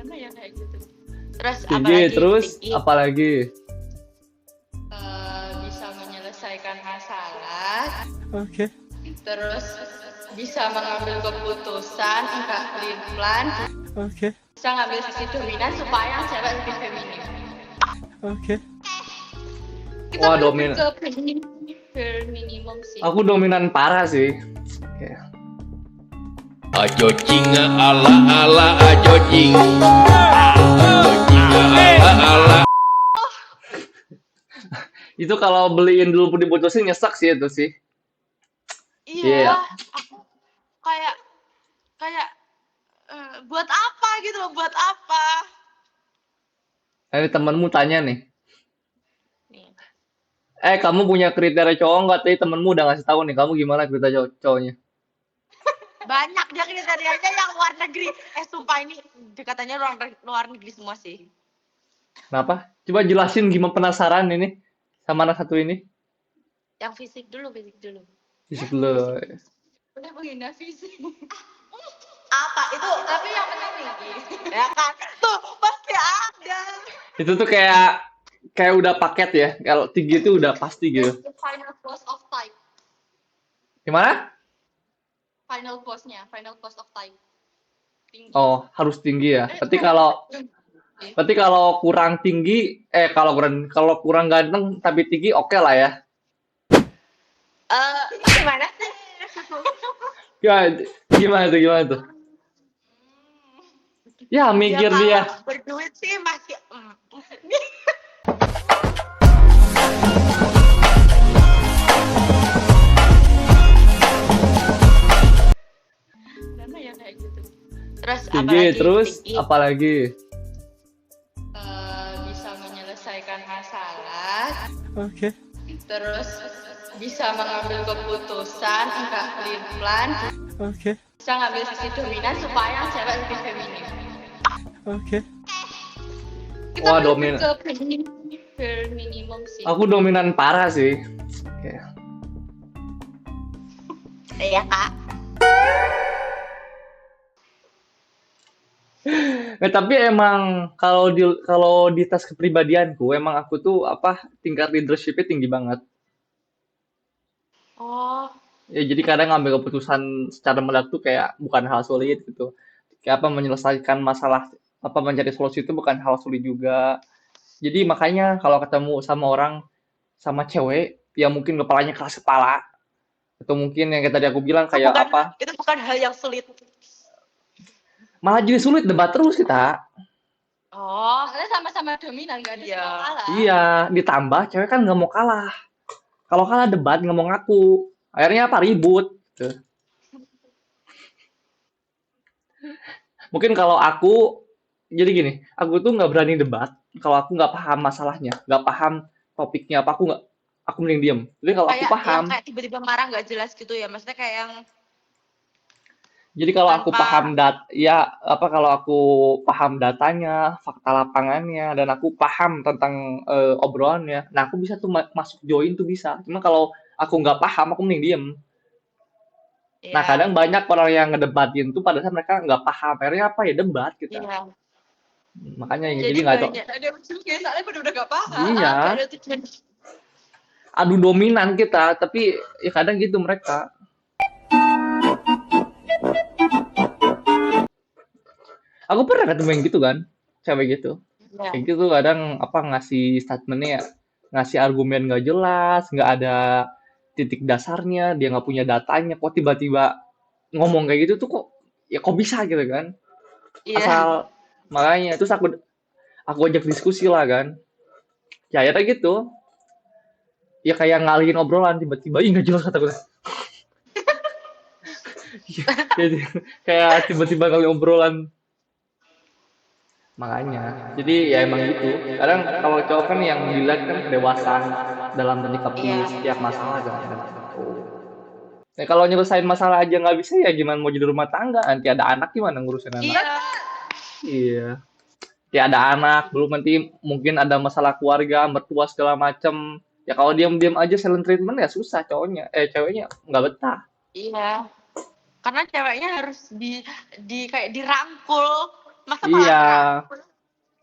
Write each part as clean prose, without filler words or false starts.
Karena ya kayak gitu. Terus Tinggi, apalagi terus tinggi apalagi? bisa menyelesaikan masalah, Oke. terus bisa mengambil keputusan, enggak pelin-pelan, Oke. bisa ngambil sisi dominan supaya yang cewek lebih feminim. Oke. Kita Wah, lebih ke minimum sih. Aku dominan parah sih. Oke. Ajo cinga ala ala ajo cing. Ajo cinga ala ala. Itu kalau beliin dulu diputusin nyesek sih itu sih. Iya, Iya. aku kayak kayak buat apa gitu loh, buat apa? Ini temenmu tanya nih. Nih, Kamu punya kriteria cowok nggak? Tadi temenmu udah ngasih tahu nih. Kamu gimana kriteria cowoknya? banyak dia kriterianya yang luar negeri. Sumpah ini katanya luar negeri semua sih. Kenapa? Coba jelasin gimana, penasaran ini sama anak satu ini. Yang fisik dulu, fisik dulu. Fisik dulu. Udah menghina fisik. Apa itu? Tapi yang penting tinggi. Ya kan? Tuh pasti ada. Itu tuh kayak udah paket ya. Kalau tinggi itu udah pasti gitu. The final cost of type. Gimana? Final cost of type. Tinggi. Oh, harus tinggi ya. Berarti kalau kurang tinggi, kalau kurang ganteng tapi tinggi oke lah ya. Gimana sih? Gimana tuh? Ya, mikir dia. Kalau berduit sih masih karena ya kayak gitu. Terus Tinggi, apalagi terus tinggi apalagi? bisa menyelesaikan masalah, Oke. terus bisa mengambil keputusan, enggak pelin-pelan, Oke. bisa ngambil sisi dominan supaya yang cewek lebih feminim. Oke. Kita Wah, lebih dominan. ke minimum sih. Aku dominan parah sih. Oke. Iya kak. Tapi emang kalau di tes kepribadianku emang aku tuh tingkat leadership-nya tinggi banget. Oh, Ya jadi kadang ngambil keputusan secara mendadak tuh kayak bukan hal sulit gitu. Kayak menyelesaikan masalah, mencari solusi itu bukan hal sulit juga. Jadi makanya kalau ketemu sama orang, sama cewek yang mungkin kepalanya keras kepala, atau mungkin yang kayak tadi aku bilang kayak itu bukan hal yang sulit. malah jadi sulit, debat terus kita. Oh, karena sama-sama dominan kan dia. Kalah. Iya, ditambah cewek kan nggak mau kalah. Kalau kalah debat nggak mau ngaku. Akhirnya ribut. Gitu. Mungkin kalau aku, jadi gini, aku tuh nggak berani debat kalau aku nggak paham masalahnya, nggak paham topiknya apa, aku mending diem. Jadi kalau aku paham, kayak tiba-tiba marah nggak jelas gitu ya, maksudnya kayak yang jadi kalau aku paham tanpa kalau aku paham datanya, fakta lapangannya, dan aku paham tentang obrolannya, nah aku bisa tuh masuk join tuh bisa. Cuma kalau aku nggak paham, aku mending diem. Nah, ya kadang banyak orang yang ngedebatin tuh pada saat mereka nggak paham. Akhirnya apa ya, debat kita. iya. Makanya jadi Jadi nggak tahu. banyak ada ujungnya soalnya udah gak paham. Iya, Gak ada tujuan. adu dominan kita, tapi ya kadang gitu mereka. Aku pernah ketemu yang gitu kan, cewek gitu. Ya. Kayak gitu kadang ngasih statementnya, ngasih argumen nggak jelas, nggak ada titik dasarnya, dia nggak punya datanya, kok tiba-tiba ngomong kayak gitu tuh kok bisa gitu kan? Iya. Asal makanya terus aku ajak diskusi lah kan. Ya akhirnya gitu. Ya kayak ngalihin obrolan tiba-tiba, ih nggak jelas kata gue. Jadi kayak tiba-tiba ngalihin obrolan. Makanya, jadi ya emang gitu. Kadang kalau cowok kan yang dilihat kan kedewasaan dalam menyikapi setiap masalah kan. Nah, kalau nyelesain masalah aja nggak bisa ya gimana mau jadi rumah tangga? Nanti ada anak gimana ngurusin anak? Iya. Iya. Ya ada anak, belum nanti mungkin ada masalah keluarga, mertua segala macem. Ya kalau diam-diam aja silent treatment ya susah ceweknya nggak betah. Iya. Karena ceweknya harus di kayak dirangkul sama Iya, Kak.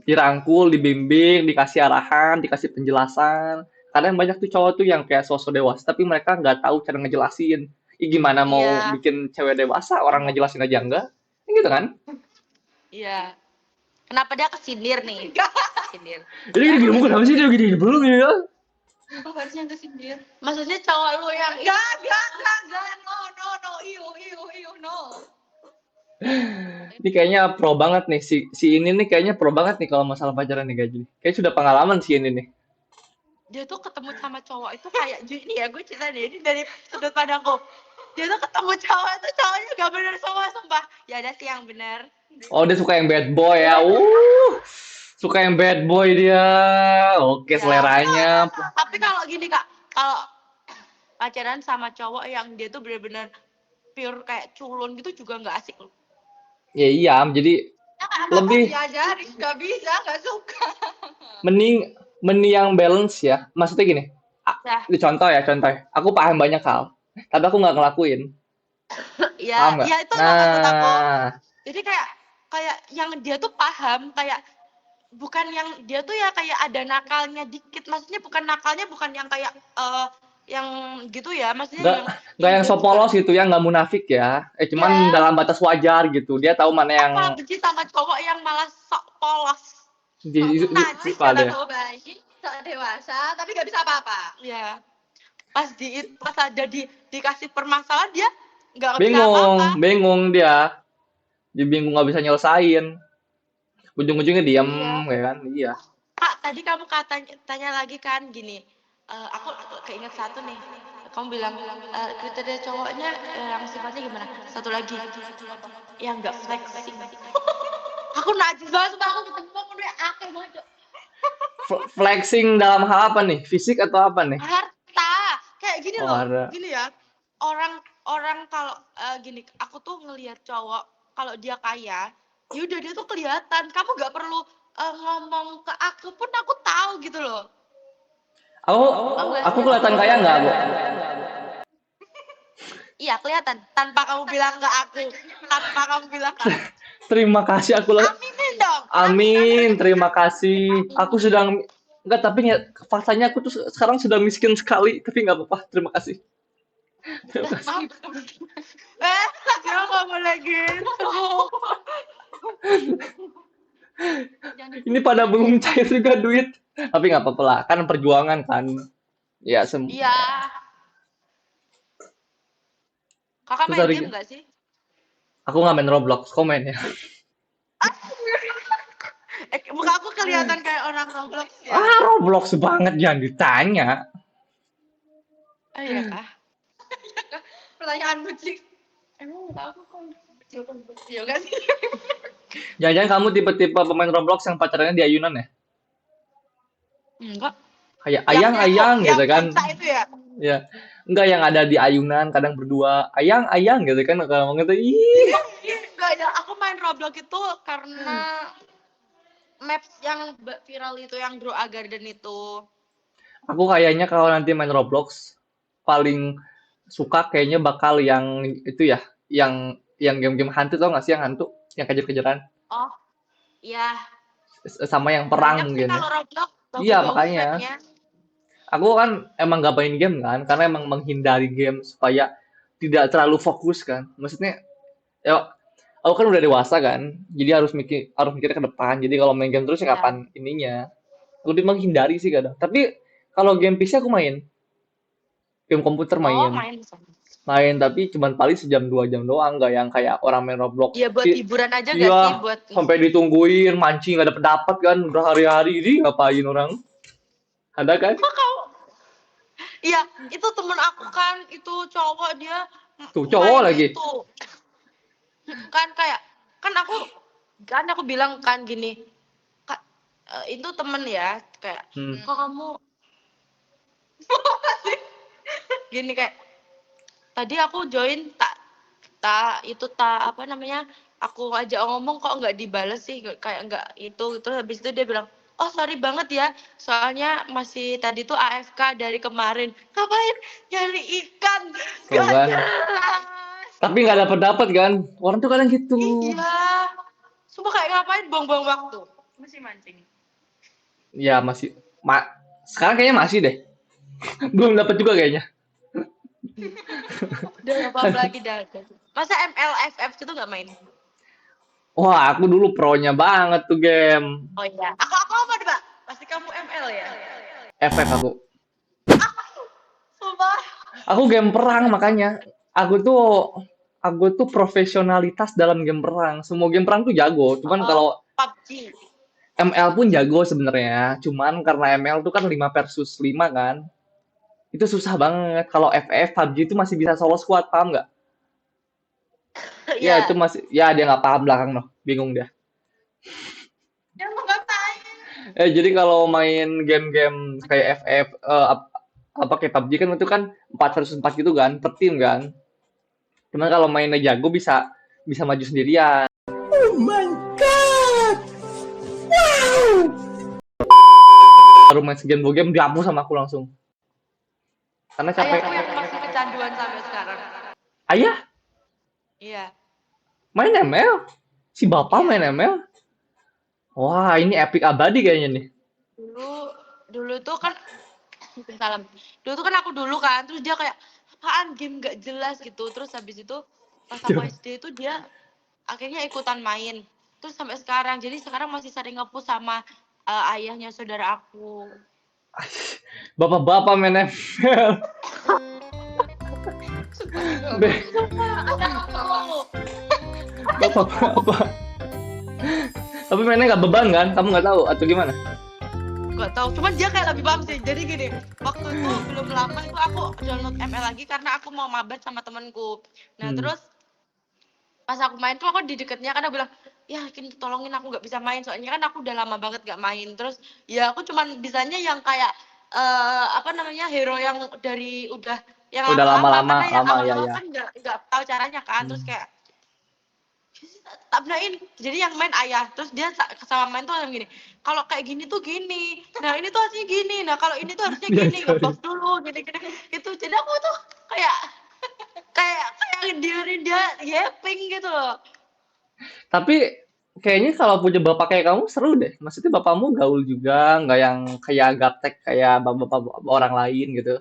dirangkul, dibimbing, dikasih arahan, dikasih penjelasan. Kadang banyak tuh cowok tuh yang kayak sosok dewasa, tapi mereka nggak tahu cara ngejelasin. Ih, gimana mau Iya, bikin cewek dewasa, orang ngejelasin aja enggak? Gitu kan? iya. Kenapa dia kesindir nih? Kesindir. Jadi gini, kenapa sih dia gini belum ya? Oh, harusnya kesindir. Maksudnya cowok lu yang enggak, no, iu, no. Ini kayaknya pro banget nih, si ini nih kayaknya pro banget nih kalau masalah pacaran nih gaji. Kayak sudah pengalaman si ini nih. Dia tuh ketemu sama cowok itu kayak gini ya, gue cerita deh, ini dari sudut pandangku. Dia tuh ketemu cowok itu cowoknya gak bener semua, sumpah. Ya ada sih yang bener. Oh, dia suka yang bad boy ya. Suka yang bad boy dia. Oke, Ya, seleranya. tapi kalau gini Kak, kalau pacaran sama cowok yang dia tuh bener-bener pure kayak culun gitu juga nggak asik loh. Ya iya, jadi Ya kan apa-apa lebih diajarin, nggak bisa, nggak suka. mending mending yang balance ya. Maksudnya gini, Ya, ini contoh ya, contoh. Aku paham banyak hal, tapi aku nggak ngelakuin. Paham ya, nggak? ya itu loh maksud aku. Nah, Jadi kayak yang dia tuh paham, kayak bukan yang dia tuh ya kayak ada nakalnya dikit. Maksudnya bukan nakalnya, bukan yang kayak yang gitu ya. Maksudnya nggak nggak yang yang dia so juga polos gitu ya, nggak munafik ya. Cuman ya. dalam batas wajar gitu. Dia tahu mana Aku yang malah benci sama cowok yang malah sok polos. Sok najis apa kata deh. cowok bayi, sok dewasa, tapi gak bisa apa-apa. Ya, pas ada dikasih permasalahan dia nggak bisa apa-apa. Bingung dia. Dia bingung nggak bisa nyelesain. Ujung-ujungnya diam, Iya. ya kan? Iya. Kak, tadi kamu tanya lagi kan gini, aku keinget satu nih. Kamu bilang kriteria cowoknya yang sifatnya gimana? Satu lagi, yang nggak flexing. Aku najis banget, sumpah aku ketemu udah akeh banget. Flexing dalam hal apa nih? Fisik atau apa nih? Harta, kayak gini Oh, loh, ada. gini ya. Orang kalau gini, aku tuh ngelihat cowok kalau dia kaya, yaudah dia tuh kelihatan. Kamu nggak perlu ngomong ke aku pun aku tahu gitu loh. Aku Tahu nggak aku sih? kelihatan kaya nggak, Bu? Iya kelihatan tanpa kamu bilang ke aku, tanpa kamu bilang ke aku. Terima kasih aku lah. Aminin dong. Amin, terima kasih. Aku sedang enggak, tapi faktanya aku tuh sekarang sudah miskin sekali, tapi nggak apa-apa. Terima kasih. Terima kasih. Kira nggak boleh gitu. Ini pada belum cair juga duit. Tapi nggak apa-apa lah, kan perjuangan kan. Ya, Iya. Kakak Terus main hari game nggak sih? aku nggak main Roblox, kau main ya? Muka aku kelihatan kayak orang Roblox ya. Roblox banget, jangan ditanya. Oh iya kah? Pertanyaan bucik. Emang muka aku kok kecil nggak sih? Jangan-jangan kamu tipe-tipe pemain Roblox yang pacarannya di ayunan ya? Enggak. Kayak ayang-ayang gitu kan? Yang itu ya? Ya, enggak yang ada di ayunan kadang berdua ayang-ayang gitu kan kalau ngomong itu ih. Enggak ada. Aku main Roblox itu karena maps yang viral itu, yang Grow a Garden itu. Aku kayaknya kalau nanti main Roblox paling suka kayaknya bakal yang itu ya, yang game-game hantu tau gak sih yang hantu, yang kejar-kejaran Oh, iya. sama yang perang Banyak sih mungkin ya. kalau Roblox. Iya Bagus-bagus makanya. mapnya. Aku kan emang gak main game kan, karena emang menghindari game supaya tidak terlalu fokus kan. Maksudnya, ya aku kan udah dewasa kan, jadi harus mikirnya ke depan. Jadi kalau main game terus ya Ya. kapan ininya. Lebih menghindari sih kadang. Tapi kalau game PC aku main, game komputer Oh, main, main. tapi cuman paling sejam 2 jam doang, nggak yang kayak orang main Roblox. Iya buat hiburan aja gak Iya, sih? Buat sampai ditungguin mancing nggak dapat kan, udah hari-hari ini ngapain orang? Ada kan? Iya, itu temen aku kan, itu cowok dia Tuh cowok main lagi. itu. Kan aku bilang kan gini, Kak, itu temen ya, kayak kok kamu gini kayak tadi aku join apa namanya, aku ajak ngomong kok nggak dibales sih, kayak nggak itu. Terus habis itu dia bilang, oh sorry banget ya, soalnya masih tadi tuh AFK dari kemarin. Ngapain nyari ikan? Tuh Gak kan. jelas. Tapi nggak dapat kan? Orang tuh kadang gitu. Iya, Sumpah kayak ngapain buang-buang waktu. Masih mancing. Ya masih, sekarang kayaknya masih deh. Belum dapat juga kayaknya. Udah gak apa-apa lagi dah. Masa MLFF itu gak main? Wah, aku dulu pro-nya banget tuh game. Oh iya. Aku apa nih, Pak? Pasti kamu ML ya? FF aku. Sumpah. Aku game perang makanya. Aku tuh profesionalitas dalam game perang. Semua game perang tuh jago. Cuman Oh, kalau PUBG. ML pun jago sebenarnya. Cuman karena ML tuh kan 5 versus 5 kan. Itu susah banget. Kalau FF, PUBG itu masih bisa solo squad, paham nggak? Ya itu Ya. masih, ya dia nggak paham belakang loh. Bingung dia. Ya mau ngapain? Jadi kalau main game-game kayak FF, apa kayak PUBG kan itu kan 4 versus 4 gitu kan, per tim kan. Cuman kalau mainnya jago bisa bisa maju sendirian. Baru main sekian game dihapus sama aku langsung. Karena capek. Ayahku yang masih kecanduan sampai sekarang. Ayah, Iya. main ML? Si bapak Iya. main ML? Wah, ini epic abadi kayaknya nih. Dulu tuh kan salam. Dulu tuh kan aku dulu kan, terus dia kayak apaan game gak jelas gitu. Terus habis itu pas aku SD itu dia akhirnya ikutan main. Terus sampai sekarang. Jadi sekarang masih sering nge-push sama ayahnya saudara aku. Bapak-bapak main ML. Be- Bapak-bapak. Tapi mainnya nggak beban kan? Kamu nggak tahu atau gimana? Gak tahu, cuman dia kayak lebih paham sih. Jadi gini, waktu itu belum lama itu aku download ML lagi karena aku mau mabar sama temenku. Nah terus pas aku main tuh aku di deketnya kan aku bilang, ya tolongin aku nggak bisa main soalnya kan aku udah lama banget nggak main. Terus ya aku cuman bisanya yang kayak apa namanya hero yang dari udah yang Udah lama-lama lama-lama, karena yang lama ya awal-awal ya. kan nggak tahu caranya kan. Terus kayak tak benain, jadi yang main ayah, terus dia sama main tuh yang gini, kalau kayak gini tuh gini, nah ini tuh harusnya gini, nah kalau ini tuh harusnya gini, Diajarin. ngebug dulu, gini-gini, gitu. Jadi aku tuh kayak kayak dia yeping gitu loh. Tapi kayaknya kalau punya bapak kayak kamu seru deh. Maksudnya bapakmu gaul juga, nggak yang kayak gaptek kayak bapak-bapak orang lain gitu.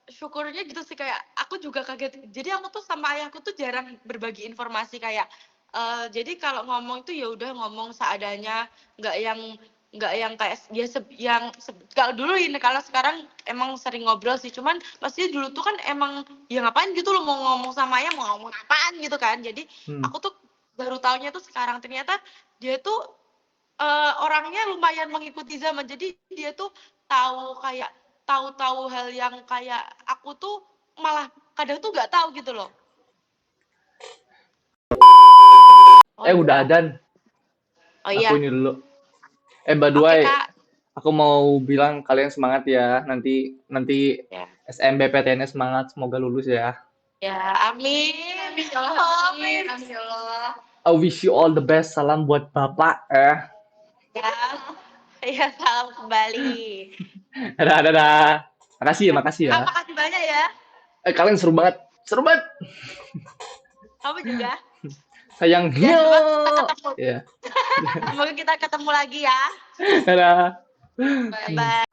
Syukurnya gitu sih, kayak aku juga kaget. Jadi aku tuh sama ayahku tuh jarang berbagi informasi kayak jadi kalau ngomong tuh ya udah ngomong seadanya, nggak yang kayak dia kalau dulu ini, kalau sekarang emang sering ngobrol sih, cuman pasti dulu tuh kan emang ya ngapain gitu loh mau ngomong sama ayah, mau ngomong apaan gitu kan. Jadi Hmm. aku tuh baru taunya tuh sekarang ternyata dia tuh orangnya lumayan mengikuti zaman. Jadi dia tuh tahu hal yang kayak aku tuh malah kadang tuh nggak tahu gitu loh. Oh Udah iya. adzan. Oh Aku iya. ini dulu. By the Oke, way, Kak. aku mau bilang kalian semangat ya. Nanti nanti Ya. SNMPTN semangat, semoga lulus ya. Ya, amin. Amin ya Allah. Amin. Amin ya Allah. I wish you all the best. Salam buat bapak. Ya. Ya, salam kembali. Dadah, dadah. Makasih ya, makasih ya. Makasih banyak ya. Kalian seru banget. Seru banget. Kamu juga. Sayangnya. Ya, semoga kita ketemu. Ya. Semoga kita ketemu lagi ya. Dadah. Bye.